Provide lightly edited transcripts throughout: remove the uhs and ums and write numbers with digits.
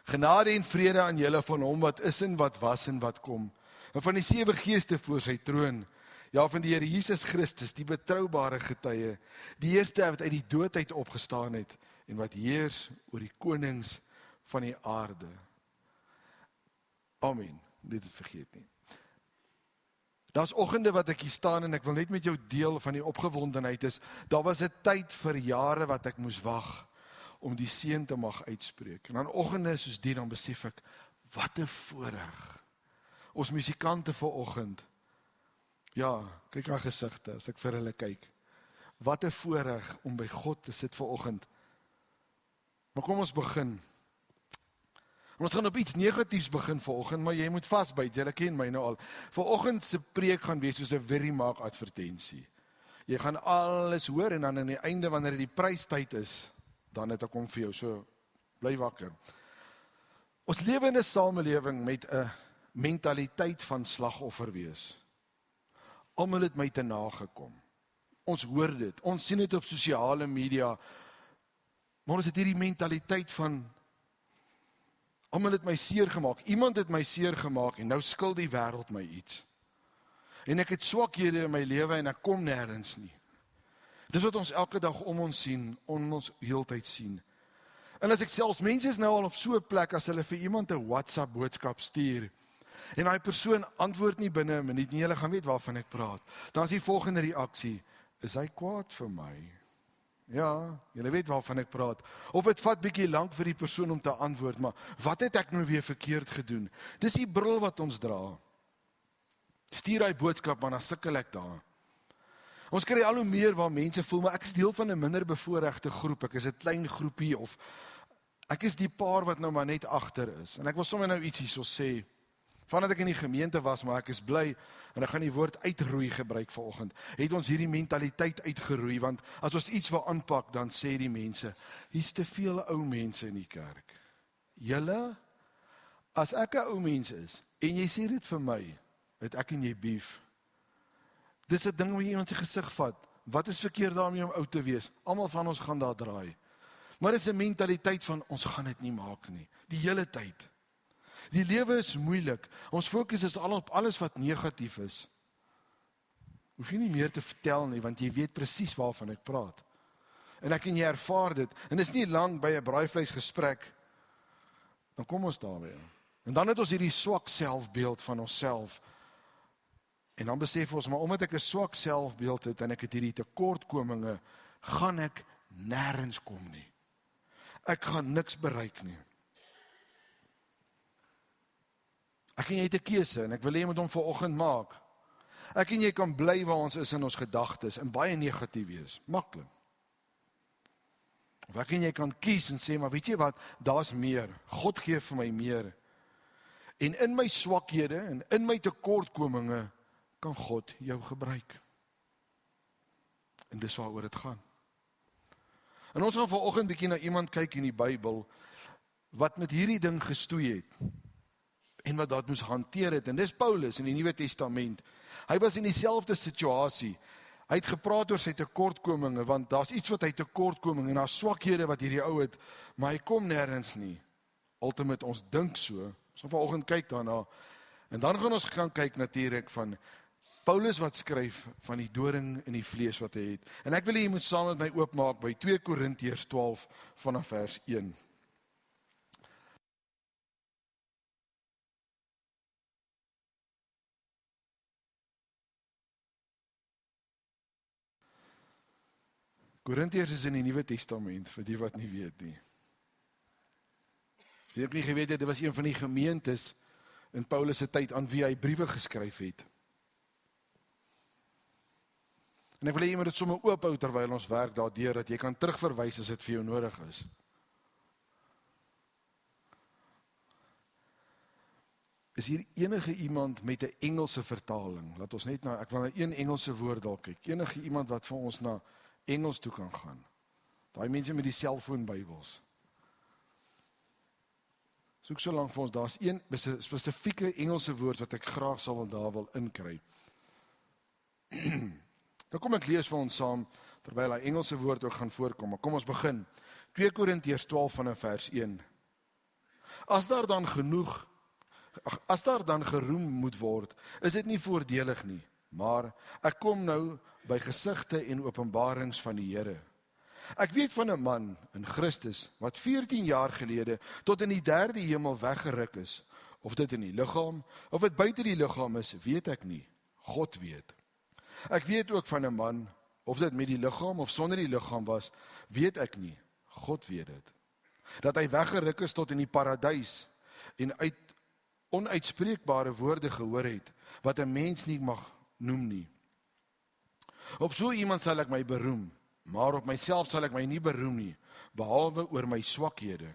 Genade en vrede aan julle van hom wat is en wat was en wat kom, en van die 7 geeste voor sy troon, ja, van die Here Jesus Christus, die betroubare getuie, die eerste wat uit die doodheid opgestaan het, en wat heers oor die konings van die aarde. Amen, nie dit vergeet nie. Daar's oggende wat ek hier staan en ek wil net met jou deel van die opgewondenheid is, daar was 'n tyd vir jare wat ek moes wag om die seën te mag uitspreek. En dan oggende soos die, dan besef ek, wat 'n voorreg. Ons musikante vanoggend, ja, kyk haar gesigte as ek vir hulle kyk. Wat 'n voorreg om by God te sit vanoggend. Maar kom ons begin. Ons gaan op iets negatiefs begin vanoggend, maar jy moet vasbyt, julle ken my nou al. Vanoggend se preek gaan wees soos 'n Verimaak advertensie. Jy gaan alles hoor en dan aan die einde, wanneer dit die prystyd is, dan het ek hom vir jou, so bly wakker. Ons lewe in 'n samelewing met 'n mentaliteit van slagoffer wees. Almal het my te nagekom. Ons hoor dit, ons sien dit op sosiale media, maar ons het hierdie mentaliteit van almal het my seer gemaak, iemand het my seer gemaak en nou skuld die wêreld my iets. En ek het swakhede in my lewe en ek kom nêrens nie. Dis wat ons elke dag om ons sien, ons heeltyd sien. En as ek selfs, mense is nou al op so 'n plek, as hulle vir iemand 'n WhatsApp boodskap stuur, en daai persoon antwoord nie binne 'n minuut nie, julle gaan weet waarvan ek praat, dan is die volgende reaksie, is hy kwaad vir my? Ja, julle weet waarvan ek praat. Of het vat bietjie lank vir die persoon om te antwoord, maar wat het ek nou weer verkeerd gedoen? Dis die bril wat ons dra. Stuur hy boodskap, maar dan sukkel ek daar. Ons kry al hoe meer waar mense voel, maar ek is deel van 'n minder bevoorregte groep, ek is 'n klein groepie, of ek is die paar wat nou maar net agter is. En ek wil sommer nou iets hierso sê, vandat ek in die gemeente was, maar ek is bly, en ek gaan die woord uitroei gebruik vanoggend, het ons hierdie mentaliteit uitgeroei, want as ons iets wil aanpak, dan sê die mense, hier's te veel ou mense in die kerk. Julle, as ek 'n ou mens is, en jy sê dit vir my, het ek en jy beef. Dis 'n ding wat jy iemand se gesig vat. Wat is verkeerd daarmee om oud te wees? Almal van ons gaan daar draai. Maar dis 'n mentaliteit van, ons gaan dit nie maak nie. Die hele tyd. Die lewe is moeilik. Ons fokus is al op alles wat negatief is. Hoef jy nie meer te vertel nie, want jy weet presies waarvan ek praat. En ek en jy ervaar dit. En dis nie lank by 'n braaivleisgesprek, dan kom ons daarby. En dan het ons hierdie swak selfbeeld van onsself. En dan besef ons, maar omdat ek 'n swak selfbeeld het en ek het hierdie tekortkominge, gaan ek nêrens kom nie. Ek gaan niks bereik nie. Ek en jy het 'n keuse en ek wil hê jy moet hom vanoggend maak. Ek en jy kan bly waar ons is in ons gedagtes en baie negatief wees, maklik. Of ek en jy kan kies en sê, maar weet jy wat, daar's meer. God gee vir my meer. En in my swakhede en in my tekortkominge kan God jou gebruik. En dis waaroor dit gaan. En ons gaan vanoggend bietjie na iemand kyk in die Bybel wat met hierdie ding gestoei het en wat dat moes hanteer het. En dis Paulus in die Nuwe Testament. Hy was in dieselfde situasie. Hy het gepraat oor sy tekortkominge, want daar's iets wat hy tekortkominge en daar's swakhede wat hierdie ou het, maar hy kom nêrens nie. Ultimate, ons dink so. Ons gaan vanoggend kyk daarna. En dan gaan ons gaan kyk natuurlik van Paulus wat skryf van die doring in die vlees wat hy het. En ek wil hê jy moet saam met my oopmaak by 2 Korintiërs 12 vanaf vers 1. Korintiërs is in die Nuwe Testament, vir die wat nie weet nie. As jy ook nie geweet het, dit was een van die gemeentes in Paulus se tyd aan wie hy briewe geskryf het. En ek wil hê jy moet dit sommer oophou terwyl ons werk daardeur, dat jy kan terugverwys as dit vir jou nodig is. Is hier enige iemand met 'n Engelse vertaling? Laat ons net ek wil na een Engelse woord dalk kyk. Enige iemand wat vir ons na Engels toe kan gaan. Daai mense met die selfoonbybels. Soek so lank vir ons, daar's een spesifieke Engelse woord wat ek graag sal daar wil inkry. Nou kom ek lees vir ons saam, terwyl hy Engelse woord ook gaan voorkom, maar kom ons begin. 2 Korintiërs 12 vanaf vers 1. As daar dan geroem moet word, is dit nie voordelig nie, maar ek kom nou by gesigte en openbarings van die Here. Ek weet van 'n man in Christus wat 14 jaar gelede tot in die 3de hemel weggeruk is. Of dit in die liggaam of dit buite die liggaam is, weet ek nie. God weet. Ek weet ook van 'n man, of dit met die liggaam of sonder die liggaam was, weet ek nie. God weet dit. Dat hy weggeruk is tot in die paradys en uit onuitspreekbare woorde gehoor het, wat 'n mens nie mag noem nie. Op so iemand sal ek my beroem, maar op myself sal ek my nie beroem nie, behalwe oor my swakhede.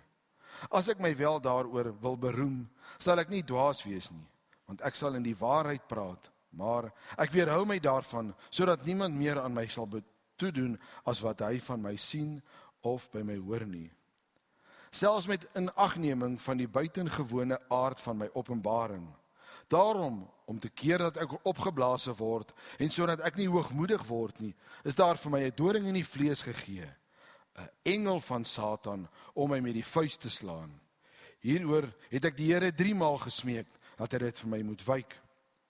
As ek my wel daaroor wil beroem, sal ek nie dwaas wees nie, want ek sal in die waarheid praat, maar ek weerhou my daarvan, sodat niemand meer aan my sal toedoen as wat hy van my sien of by my hoor nie. Selfs met inagneming van die buitengewone aard van my openbaring. Daarom, om te keer dat ek opgeblaas word, en sodat ek nie hoogmoedig word nie, is daar vir my 'n doring in die vlees gegee, 'n engel van Satan, om my met die vuist te slaan. Hieroor het ek die Here 3 maal gesmeek, dat hy dit vir my moet wyk.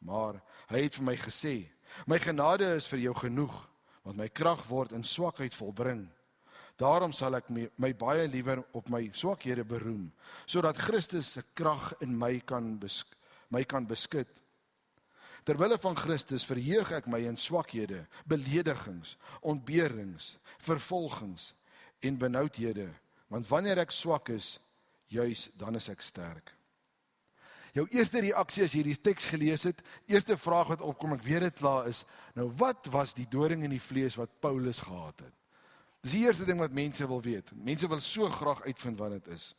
Maar hy het vir my gesê, my genade is vir jou genoeg, want my krag word in swakheid volbring. Daarom sal ek my baie liewer op my swakhede beroem, sodat Christus se krag in my kan beskik. Terwille van Christus verheug ek my in swakhede, beledigings, ontberings, vervolgings en benoudhede, want wanneer ek swak is, juis dan is ek sterk. Jou eerste reaksie as jy die teks gelees het, eerste vraag wat opkom, ek weet dit klaar is, nou wat was die doring in die vlees wat Paulus gehad het? Dis die eerste ding wat mense wil weet. Mense wil so graag uitvind wat dit is.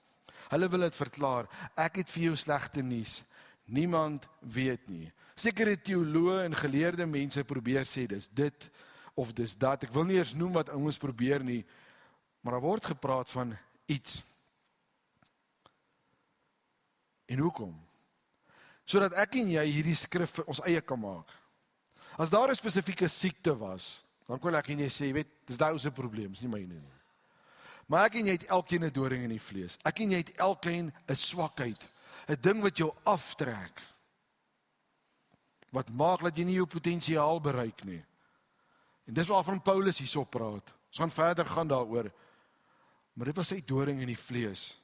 Hulle wil dit verklaar. Ek het vir jou slegte nuus. Niemand weet nie. Sekere teoloë en geleerde mense probeer sê dis dit of dis dat. Ek wil nie eers noem wat ouens probeer nie, maar daar word gepraat van iets. En hoekom? Sodat ek en jy hierdie skrif vir ons eie kan maak. As daar 'n spesifieke siekte was, dan kon ek en jy sê, weet, dis daai se probleem, is nie myne nie. Maar ek en jy het elkeen 'n doring in die vlees. Ek en jy het elkeen 'n swakheid, 'n ding wat jou aftrek. Wat maak dat jy nie jou potensiaal bereik nie. En dis waarvan Paulus hierso praat. Ons gaan verder gaan daaroor. Maar dit was sy doring in die vlees.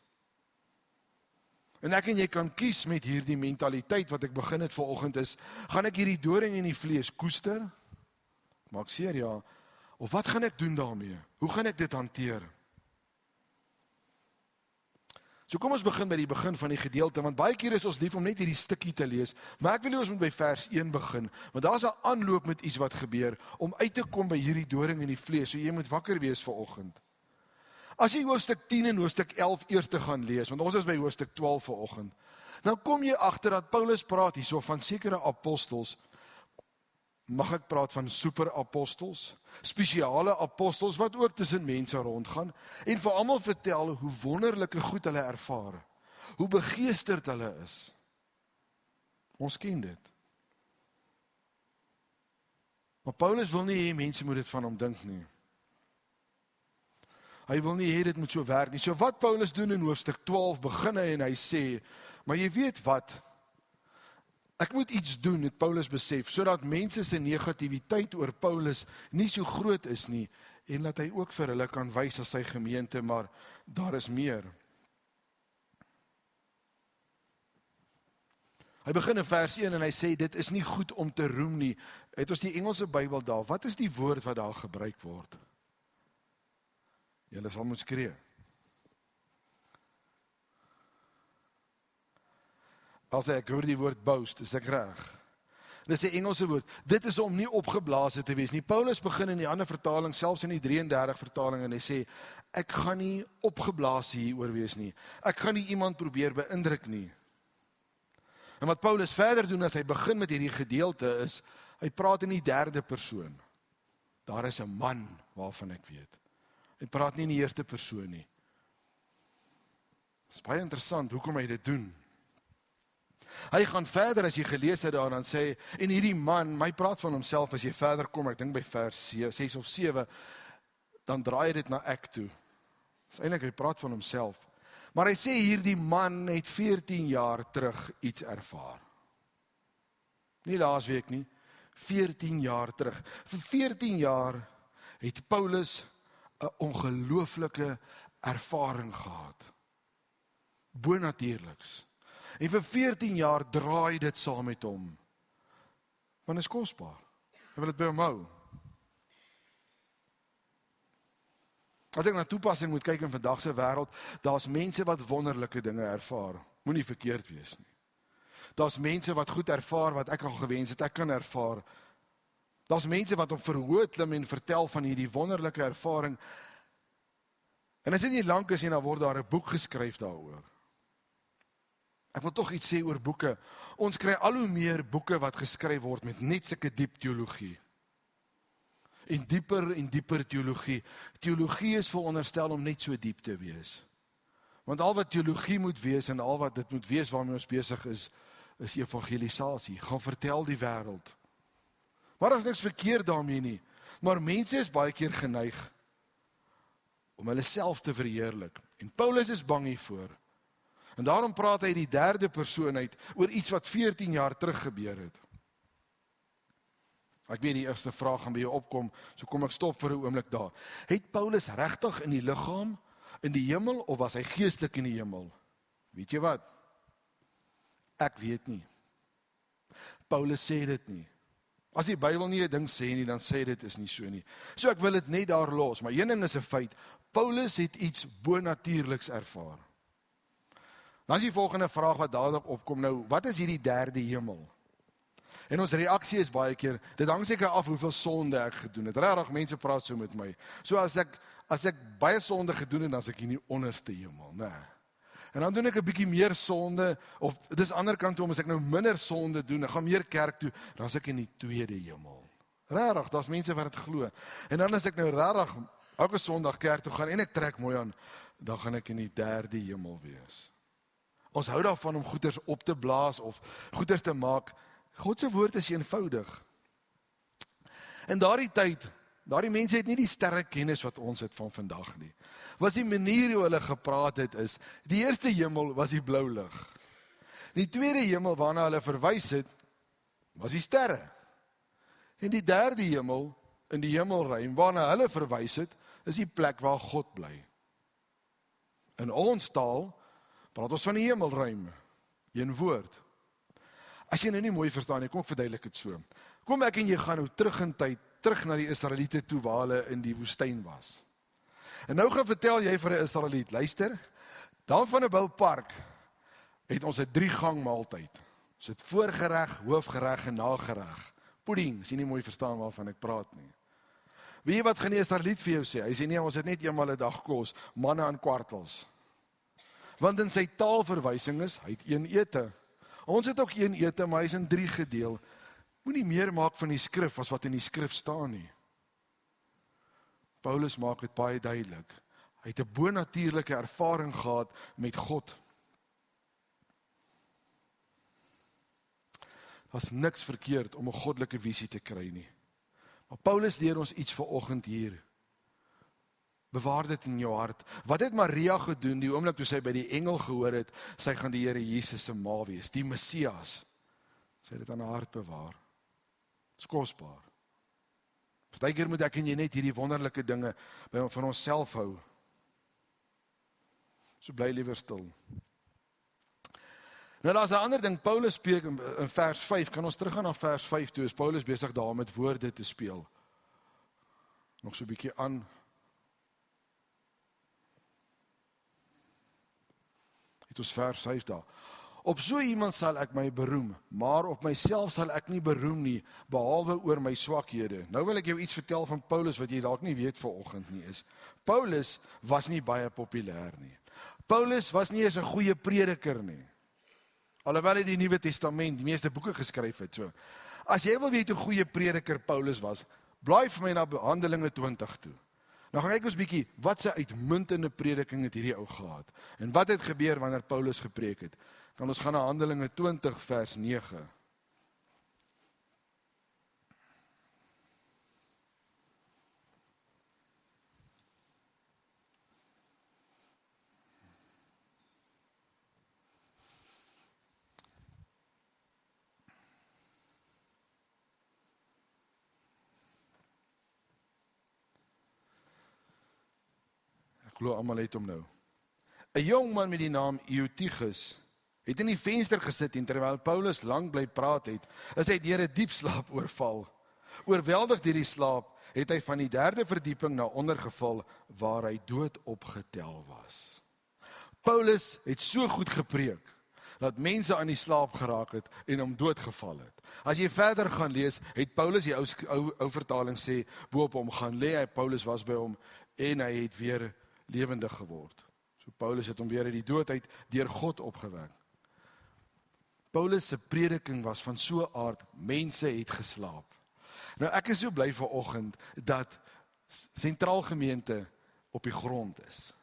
En ek en jy kan kies met hierdie mentaliteit wat ek begin het vanoggend is, gaan ek hierdie doring in die vlees koester? Maak seer, ja. Of wat gaan ek doen daarmee? Hoe gaan ek dit hanteer? So kom ons begin by die begin van die gedeelte, want baie keer is ons lief om net hierdie stukkie te lees, maar ek wil hê ons moet by vers 1 begin, want daar's 'n aanloop met iets wat gebeur, om uit te kom by hierdie doring in die vlees, so jy moet wakker wees vanoggend. As jy hoofstuk 10 en hoofstuk 11 eers te gaan lees, want ons is by hoofstuk 12 vanoggend, dan kom jy agter dat Paulus praat hierso van sekere apostels. Mag ek praat van superapostels, spesiale apostels wat ook tussen mense rondgaan en vir almal vertel hoe wonderlike goed hulle ervaar, hoe begeesterd hulle is. Ons ken dit. Maar Paulus wil nie hê mense moet dit van hom dink nie. Hy wil nie hê dit moet so werk nie. So wat Paulus doen in hoofstuk 12 begin hy en hy sê, maar jy weet wat? Ek moet iets doen, het Paulus besef, sodat mense se negativiteit oor Paulus nie so groot is nie, en dat hy ook vir hulle kan wys as sy gemeente, maar daar is meer. Hy begin in vers 1 en hy sê, dit is nie goed om te roem nie. Het ons die Engelse Bybel daar, wat is die woord wat daar gebruik word? Julle sal moet skree. As ek hoor die woord boast, is ek reg. Dis 'n Engelse woord. Dit is om nie opgeblaas te wees nie. Paulus begin in die ander vertaling, selfs in die 33 vertaling, en hy sê, ek gaan nie opgeblaas hieroor wees nie. Ek gaan nie iemand probeer beïndruk nie. En wat Paulus verder doen as hy begin met hierdie gedeelte is, hy praat in die 3de persoon. Daar is 'n man waarvan ek weet. Hy praat nie in die 1ste persoon nie. Dit is baie interessant hoekom hy dit doen. Hy gaan verder as jy gelees het daar, dan sê, en hierdie man, hy praat van homself, as jy verder kom, ek dink by vers 6 of 7, dan draai dit na ek toe. Dis eintlik, hy praat van homself. Maar hy sê hier, die man het 14 jaar terug iets ervaar. Nie laasweek nie, 14 jaar terug. Vir 14 jaar het Paulus 'n ongelooflike ervaring gehad. Bonatuurliks. En vir 14 jaar draai dit saam met hom. Want dit is kosbaar. Hy wil dit by hom hou. As ek na toepassing moet kyk in vandag se wêreld, daar's mense wat wonderlike dinge ervaar. Moenie verkeerd wees nie. Daar's mense wat goed ervaar wat ek al gewens het, ek kan ervaar. Daar's mense wat op verhoog klim en vertel van hierdie wonderlike ervaring. En as dit nie lank is nie, dan word daar 'n boek geskryf daaroor. Ek wil tog iets sê oor boeke. Ons kry al hoe meer boeke wat geskryf word met net sulke diep teologie. En dieper teologie. Teologie is veronderstel om net so diep te wees. Want al wat teologie moet wees en al wat dit moet wees waarmee ons besig is evangelisasie. Gaan vertel die wêreld. Maar daar is niks verkeerd daarmee nie. Maar mense is baie keer geneig om hulle self te verheerlik. En Paulus is bang hiervoor. En daarom praat hy die derde persoon uit oor iets wat 14 jaar terug gebeur het. Ek weet die eerste vraag gaan by jou opkom, so kom ek stop vir 'n oomblik daar. Het Paulus regtig in die liggaam in die hemel of was hy geestelik in die hemel? Weet jy wat? Ek weet nie. Paulus sê dit nie. As die Bybel nie 'n ding sê nie, dan sê dit is nie so nie. So ek wil dit net daar los, maar een ding is 'n feit. Paulus het iets bonatuurliks ervaar. Dan is die volgende vraag wat dadelik opkom nou, wat is hierdie derde hemel? En ons reaksie is baie keer, dit hang seker af hoeveel sonde ek gedoen het. Regtig, mense praat so met my. So as ek baie sonde gedoen het, dan is ek in die onderste hemel, né? En dan doen ek 'n bietjie meer sonde, of dis ander kant toe, as ek nou minder sonde doen, ek gaan meer kerk toe, dan is ek in die tweede hemel. Regtig, daar's mense wat dit glo. En dan as ek nou regtig elke Sondag kerk toe gaan en ek trek mooi aan, dan gaan ek in die derde hemel wees. Ons hou daarvan om goeders op te blaas of goeders te maak. God se woord is eenvoudig. In daardie tyd, daardie mense het nie die sterk kennis wat ons het van vandag nie. Was die manier hoe hulle gepraat het is, die eerste hemel was die blou lig. Die tweede hemel waarna hulle verwys het, was die sterre. En die derde hemel, in die hemelruim waarna hulle verwys het, is die plek waar God bly. In ons taal praat ons van die hemelruim, een woord. As jy nou nie mooi verstaan nie, kom ek verduidelik dit so. Kom ek en jy gaan nou terug in tyd, terug na die Israeliete toe waar hulle in die woestyn was. En nou gaan vertel jy vir 'n Israeliet, luister, daar van 'n Boupark het ons 'n 3-gang maaltyd. Ons het voorgereg, hoofgereg en nagereg. Pudding, as jy nie mooi verstaan waarvan ek praat nie. Weet jy wat gaan die Israeliet vir jou sê? Hy sê nee, ons het net eenmal 'n dag kos, manne aan kwartels. Want in sy taalverwysing is, hy het een ete. Ons het ook een ete, maar hy is in 3 gedeel. Moenie meer maak van die skrif as wat in die skrif staan nie. Paulus maak dit baie duidelik. Hy het 'n bonatuurlike ervaring gehad met God. Daar's niks verkeerd om 'n goddelike visie te kry nie. Maar Paulus leer ons iets vanoggend hier. Bewaar dit in jou hart. Wat het Maria gedoen die oomblik toe sy by die engel gehoor het, sy gaan die Here Jesus se ma wees, die Messias. Sy het dit aan haar hart bewaar. Dit is kosbaar. Partykeer moet ek en jy net hierdie wonderlike dinge van onsself hou. So bly liewer stil. Nou daar's 'n ander ding, Paulus spreek in vers 5, kan ons teruggaan na vers 5 toe, is Paulus besig daar met woorde te speel. Nog so 'n bietjie aan. Het ons vers 5 daar. Op so iemand sal ek my beroem, maar op myself sal ek nie beroem nie, behalwe oor my swakhede. Nou wil ek jou iets vertel van Paulus wat jy dalk nie weet vanoggend nie is. Paulus was nie baie populêr nie. Paulus was nie eens 'n goeie prediker nie. Alhoewel hy die Nuwe Testament, die meeste boeke geskryf het so. As jy wil weet hoe goeie prediker Paulus was, blaai vir my na Handelinge 20 toe. Nou gaan kyk ons bietjie, wat sy uitmuntende prediking het hierdie ou gehad. En wat het gebeur wanneer Paulus gepreek het? Kan ons gaan na Handelinge 20 vers 9. Glo almal het hom nou. 'n Jong man met die naam Eutychus het in die venster gesit en terwyl Paulus lank bly praat het, is hy deur 'n diep slaap oorval. Oorweldig deur die slaap, het hy van die 3de verdieping na onder geval, waar hy dood opgetel was. Paulus het so goed gepreek, dat mense aan die slaap geraak het en hom doodgeval het. As jy verder gaan lees, het Paulus, die ou vertaling sê, bo op hom gaan lê, Paulus was by hom, en hy het weer lewendig geword. So Paulus het hom weer uit die dood uit, deur God opgewek. Paulus se prediking was van so 'n aard, mense het geslaap. Nou ek is so bly vanoggend, dat sentraal gemeente op die grond is,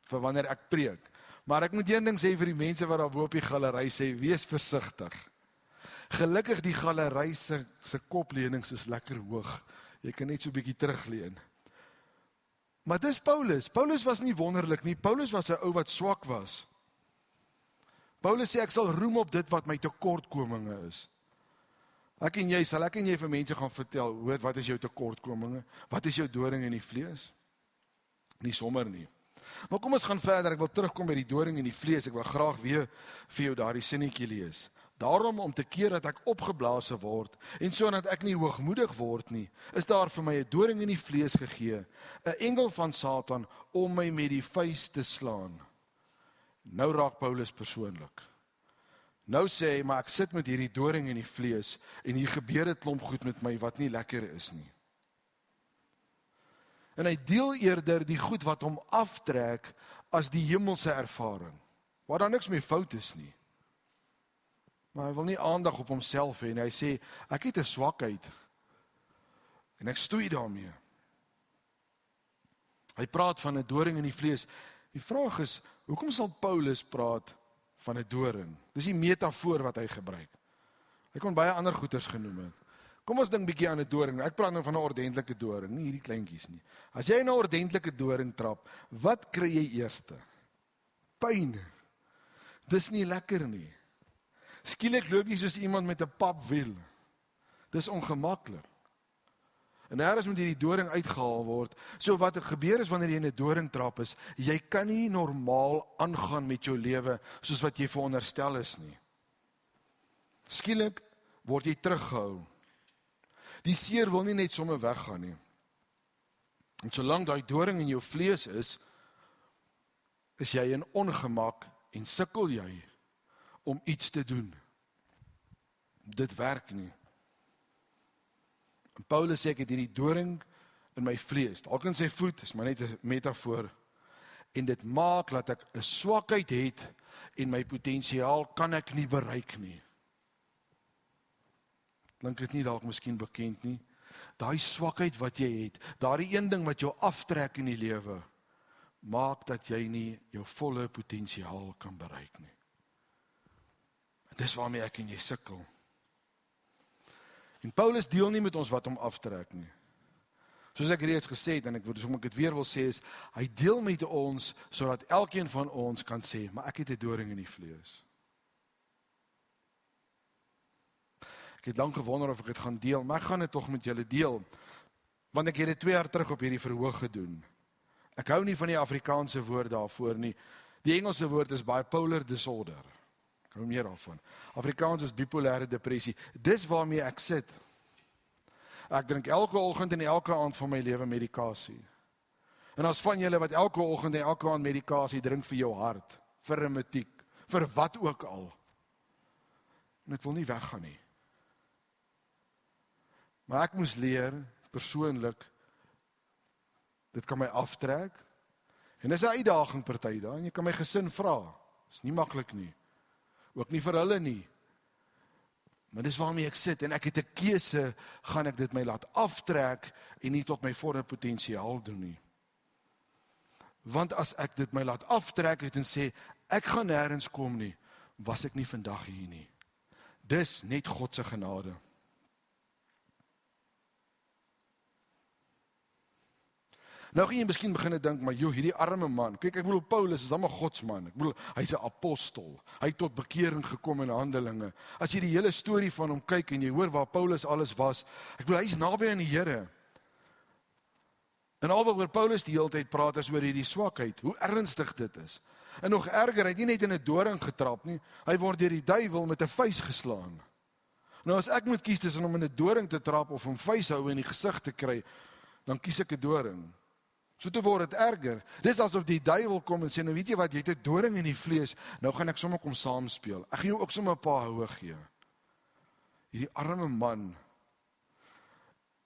vir wanneer ek preek. Maar ek moet een ding sê vir die mense wat daar bo op die galery sê, wees versigtig. Gelukkig die galery se koplenings is lekker hoog. Jy kan net so 'n bietjie terugleun. Maar dis Paulus. Paulus was nie wonderlik nie. Paulus was 'n ou wat swak was. Paulus sê ek sal roem op dit wat my tekortkominge is. Sal ek en jy vir mense gaan vertel, hoor, wat is jou tekortkominge? Wat is jou doring in die vlees? Nie sommer nie. Maar kom ons gaan verder, ek wil terugkom by die doring in die vlees, ek wil graag weer vir jou daardie sinnetjie lees. Daarom om te keer dat ek opgeblaase word, en sodat ek nie hoogmoedig word nie, is daar vir my 'n doring in die vlees gegee, 'n engel van Satan, om my met die vuis te slaan. Nou raak Paulus persoonlik. Nou sê hy, maar ek sit met hierdie doring in die vlees, en hier gebeur 'n klomp goed met my, wat nie lekker is nie. En hy deel eerder die goed wat hom aftrek, as die hemelse ervaring, waar daar niks mee fout is nie. Maar hy wil nie aandag op homself hê, en hy sê, ek het 'n swakheid, en ek stoei daarmee. Hy praat van 'n doring in die vlees. Die vraag is, hoekom sal Paulus praat van 'n doring? Dis die metafoor wat hy gebruik. Hy kon baie ander goeters genoem het. Kom ons dink bietjie aan 'n doring. Ek praat nou van 'n ordentlike doring, nie hierdie kleintjies nie. As jy in 'n ordentlike doring trap, wat kry jy eerste? Pyn. Dis nie lekker nie. Skielik loop jy soos iemand met 'n papwiel. Dis ongemaklik. En eers moet hierdie doring uitgehaal word. So wat gebeur is wanneer jy in 'n doring trap is, jy kan nie normaal aangaan met jou lewe soos wat jy veronderstel is nie. Skielik word jy teruggehou. Die seer wil nie net sommer weggaan nie. En solank daai doring in jou vlees is jy in ongemak en sukkel jy om iets te doen. Dit werk nie. En Paulus sê ek het hierdie doring in my vlees. Dalk in sy voet, is maar net 'n metafoor. En dit maak dat ek 'n swakheid het en my potensiaal kan ek nie bereik nie. Klink dit nie dalk miskien bekend nie? Daai swakheid wat jy het, daardie een ding wat jou aftrek in die lewe, maak dat jy nie jou volle potensiaal kan bereik nie. En dis waarmee ek en jy sukkel. En Paulus deel nie met ons wat hom aftrek nie. Soos ek reeds gesê het, en ek dit weer wil sê, is, hy deel met ons, sodat elkeen van ons kan sê, maar ek het 'n doring in die vlees. Ek het lank gewonder of ek dit gaan deel, maar ek gaan dit tog met julle deel, want ek het dit 2 jaar terug op hierdie verhoog gedoen. Ek hou nie van die Afrikaanse woord daarvoor nie. Die Engelse woord is bipolar disorder. Ek hou meer daarvan. Afrikaans is bipolêre depressie. Dis waarmee ek sit. Ek drink elke oggend en elke aand van my lewe medikasie. En as van julle wat elke oggend en elke aand medikasie drink vir jou hart, vir reumatiek, vir wat ook al. En dit wil nie weggaan nie. Maar ek moes leer, persoonlik, dit kan my aftrek, en dis 'n uitdaging party daar, en jy kan my gesin vra, is nie maklik nie, ook nie vir hulle nie, maar dis waarmee ek sit, en ek het 'n keuse, gaan ek dit my laat aftrek, en nie tot my volle potensiaal doen nie. Want as ek dit my laat aftrek het en sê, ek gaan nêrens kom nie, was ek nie vandag hier nie. Dis net God se genade. Nou gaan jy miskien begin dink, maar joh, hierdie arme man, kyk, ek bedoel, Paulus is dan 'n godsman, ek bedoel, hy's 'n apostel, hy het tot bekering gekom in Handelinge. As jy die hele storie van hom kyk en jy hoor waar Paulus alles was, ek bedoel, hy's naby aan die Here. En alwaar Paulus die hele tyd praat is oor hierdie swakheid, hoe ernstig dit is. En nog erger, hy het nie net in 'n doring getrap nie, hy word deur die duiwel met 'n vuis geslaan. Nou as ek moet kies tussen om in 'n doring te trap of om vuishou in die gesig te kry, dan kies ek 'n doring. So toe word dit erger. Dis asof die duiwel kom en sê, nou weet jy wat, jy het 'n doring in die vlees, nou gaan ek sommer kom saamspeel. Ek gaan jou ook sommer 'n paar houe gee. Hierdie arme man.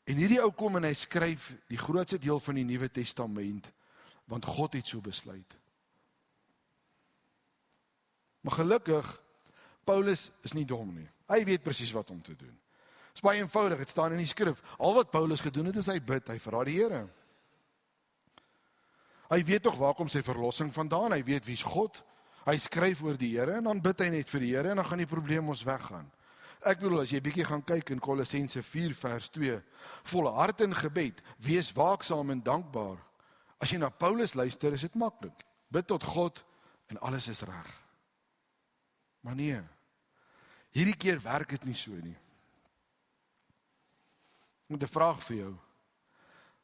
En hierdie ou kom en hy skryf die grootste deel van die Nuwe Testament, want God het so besluit. Maar gelukkig, Paulus is nie dom nie. Hy weet presies wat om te doen. Dit is baie eenvoudig, dit staan in die skrif. Al wat Paulus gedoen het, is hy bid, hy vra die Here. Hy weet tog waar kom sy verlossing vandaan, hy weet wie's God. Hy skryf oor die Here en dan bid hy net vir die Here en dan gaan die probleem ons weggaan. Ek bedoel, as jy bietjie gaan kyk in Kolossense 4 vers 2, volhard in gebed, wees waaksaam en dankbaar. As jy na Paulus luister, is dit maklik. Bid tot God en alles is reg. Maar nee, hierdie keer werk dit nie so nie. Ek het 'n vraag vir jou.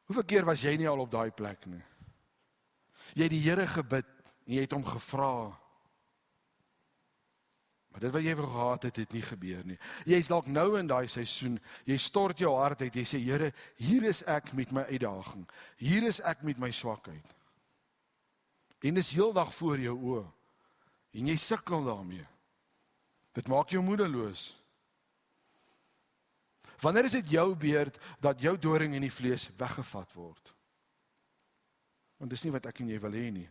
Hoeveel keer was jy nie al op daai plek nie? Jy het die Here gebid en jy het hom gevra. Maar dit wat jy wou gehad het, het nie gebeur nie. Jy is dalk nou in daai seisoen, jy stort jou hart uit, jy sê, Here, hier is ek met my uitdaging. Hier is ek met my swakheid. En dis heeldag voor jou oë. En jy sukkel daarmee. Dit maak jou moedeloos. Wanneer is dit jou beurt dat jou doring in die vlees weggevat word? Want dis nie wat ek en jy wil hê nie.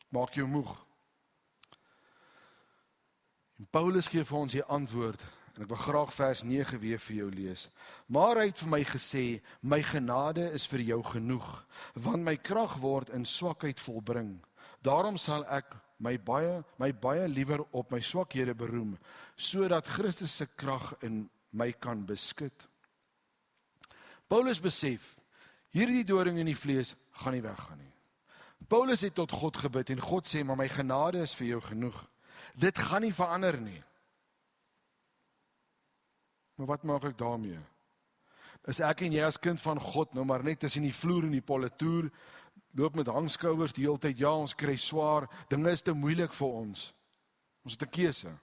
Maak jou moeg. En Paulus gee vir ons hier antwoord, en ek wil graag vers 9 weer vir jou lees. Maar hy het vir my gesê, my genade is vir jou genoeg, want my krag word in swakheid volbring. Daarom sal ek my baie liewer op my swakhede beroem, sodat Christus se krag in my kan beskut. Paulus besef, hierdie doring in die vlees gaan nie weggaan nie. Paulus het tot God gebid en God sê, maar my genade is vir jou genoeg. Dit gaan nie verander nie. Maar wat maak ek daarmee? Is ek en jy as kind van God nou maar net tussen die vloer en die politoer, loop met hangskouers die hele tyd, ja, ons kry swaar, dinge is te moeilik vir ons. Ons het 'n keuse.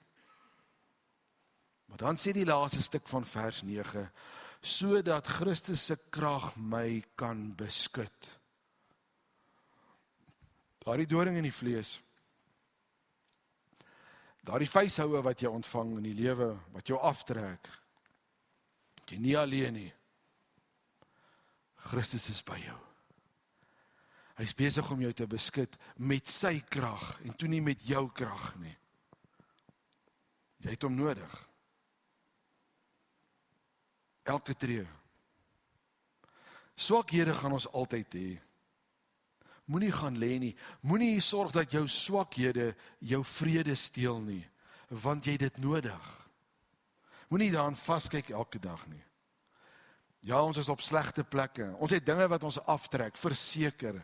Maar dan sê die laaste stuk van vers 9, sodat Christus se krag my kan beskut. Daardie doring in die vlees, daardie vuishoue wat jy ontvang in die lewe, wat jou aftrek, jy nie alleen nie. Christus is by jou. Hy is besig om jou te beskut met sy krag en toe nie met jou krag nie. Jy het hom nodig. Elke tree. Swakhede gaan ons altyd hê. Moenie gaan lê nie. Moenie sorg dat jou swakhede jou vrede steel nie, want jy het dit nodig. Moenie daaraan vaskyk elke dag nie. Ja, ons is op slegte plekke. Ons het dinge wat ons aftrek, verseker.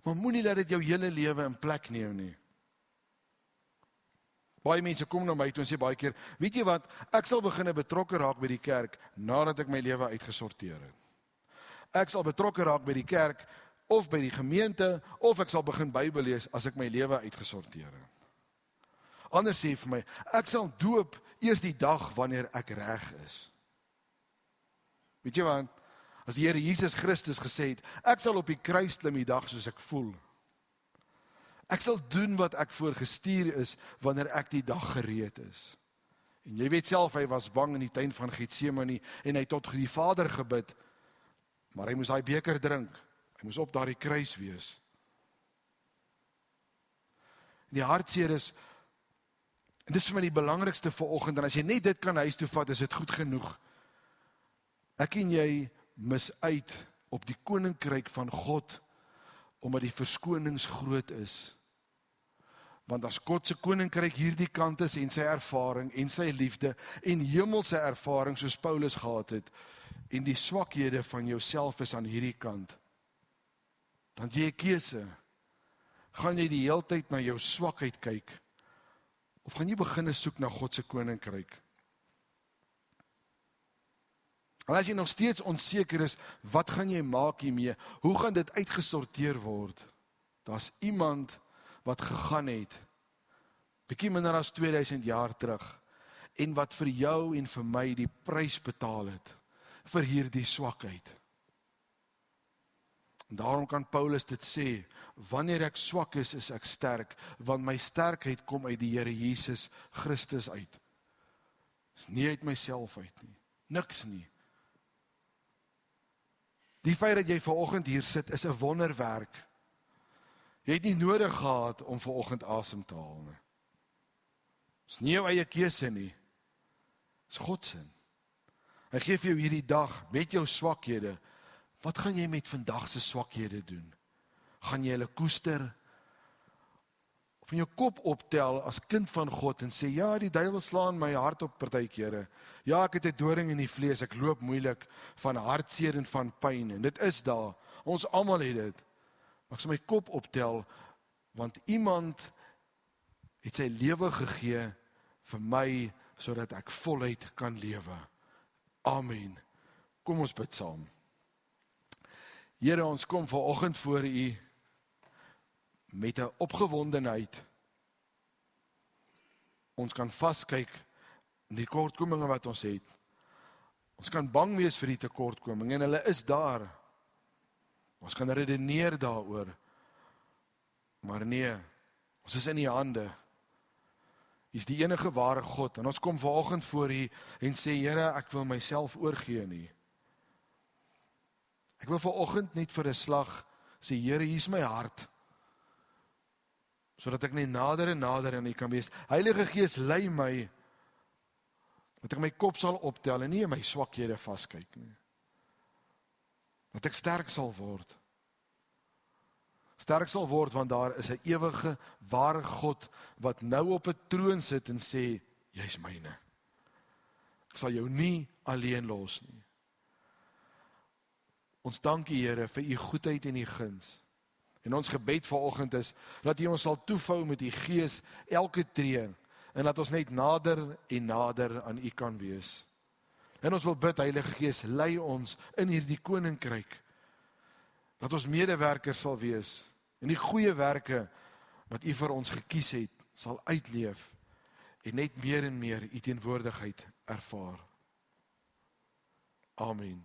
Maar moenie laat dit jou hele lewe in plek neem nie. Baie mense kom na my toe en sê baie keer, weet jy wat, ek sal begin betrokke raak by die kerk nadat ek my lewe uitgesorteer het. Ek sal betrokke raak by die kerk of by die gemeente, of ek sal begin Bybel lees as ek my lewe uitgesorteer het. Ander sê vir my, ek sal doop eers die dag wanneer ek reg is. Weet jy wat, as die Here Jesus Christus gesê het, ek sal op die kruis klim die dag soos ek voel. Ek sal doen wat ek voorgestuur is, wanneer ek die dag gereed is. En jy weet self, hy was bang in die tuin van Getsemane, en hy het tot die Vader gebid, maar hy moes daai beker drink, hy moes op daardie kruis wees. En die hartseer is, en dis vir my die belangrikste vanoggend, en as jy net dit kan huis toe vat, is dit goed genoeg. Ek en jy mis uit op die koninkryk van God, omdat die verskonings groot is. Want as God se koninkryk hierdie kant is, en sy ervaring, en sy liefde, en hemelse ervaring, soos Paulus gehad het, en die swakhede van jouself is aan hierdie kant, dan het jy 'n keuse. Gaan jy die hele tyd na jou swakheid kyk, of gaan jy begin soek na God se koninkryk? En as jy nog steeds onseker is, wat gaan jy maak hiermee? Hoe gaan dit uitgesorteer word? Daar's iemand wat gegaan het, bietjie minder as 2000 jaar terug, en wat vir jou en vir my die prys betaal het, vir hierdie swakheid. En daarom kan Paulus dit sê, wanneer ek swak is ek sterk, want my sterkheid kom uit die Here Jesus Christus uit. Dis nie uit myself uit nie, niks nie. Die feit dat jy vanoggend hier sit, is 'n wonderwerk. Jy het nie nodig gehad om vanoggend asem te haal nie. Dis nie jou eie keuse nie. Dis God se. Hy gee vir jou hierdie dag met jou swakhede. Wat gaan jy met vandag se swakhede doen? Gaan jy hulle koester? Of in jou kop optel as kind van God en sê, ja, die duiwel slaan my hart op partykeere. Ja, ek het 'n doring in die vlees, ek loop moeilik van hartseer en van pyn. En dit is daar. Ons almal het dit. Maar ek sal my kop optel, want iemand het sy lewe gegee vir my, sodat ek voluit kan lewe. Amen. Kom ons bid saam. Here, ons kom vanoggend voor U met 'n opgewondenheid. Ons kan vaskyk in die tekortkominge wat ons het. Ons kan bang wees vir die tekortkominge en hulle is daar. Ons kan redeneer daaroor. Maar nee, ons is in U hande. U is die enige ware God en ons kom vanoggend voor U en sê, Here, ek wil myself oorgee aan U. Ek wil vanoggend net vir 'n slag sê, Here, hier is my hart, sodat ek net nader en nader aan U kan wees. Heilige Gees, lei my, dat ek my kop sal optel en nie in my swakhede vaskyk nie. Dat ek sterk sal word. Sterk sal word, want daar is 'n ewige, ware God, wat nou op 'n troon sit en sê, jy is myne. Ek sal jou nie alleen los nie. Ons dank U, Here, vir U goedheid en U guns. En ons gebed vanoggend is, dat U ons sal toevou met U Gees elke tree, en dat ons net nader en nader aan U kan wees. En ons wil bid, Heilige Gees, lei ons in hierdie koninkryk, dat ons medewerkers sal wees, en die goeie werke, wat U vir ons gekies het, sal uitleef, en net meer en meer U teenwoordigheid ervaar. Amen.